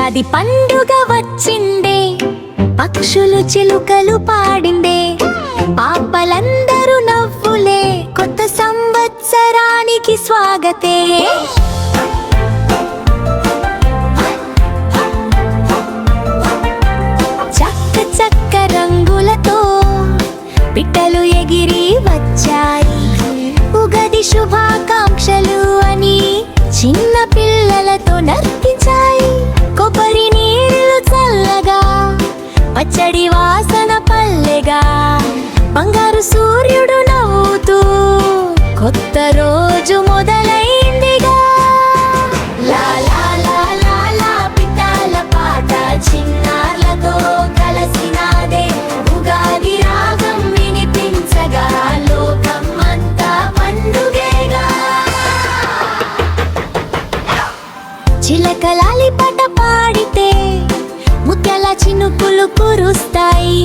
ఉగాది పండుగ వచ్చిండే, పక్షులు చిలుకలు పాడిండే, పాపలందరూ నవ్వులే, కొత్త సంవత్సరానికి స్వాగతే. చక్క చక్క రంగులతో పిట్టలు ఎగిరి వచ్చాయి, ఉగాది శుభాకాంక్షలు అని చిన్న పిల్లలతో నర్తించాయి. కొబ్బరి నీళ్ళు చల్లగా, పచ్చడి వాసన పల్లెగా, బంగారు సూర్యుడు నవ్వుతూ కొత్త రోజు మొదలైందిగా. లా లా లా లా లా పిట్టాల పాట చిన్నారులతో కలసినాదే, ఉగాది రాగం వినిపించగా లోకం అంతా పండుగేగా. చిలకలాలి పాట పాడితే ముత్యాల చినుకులు కురుస్తాయి,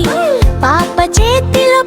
పాప చేతిలో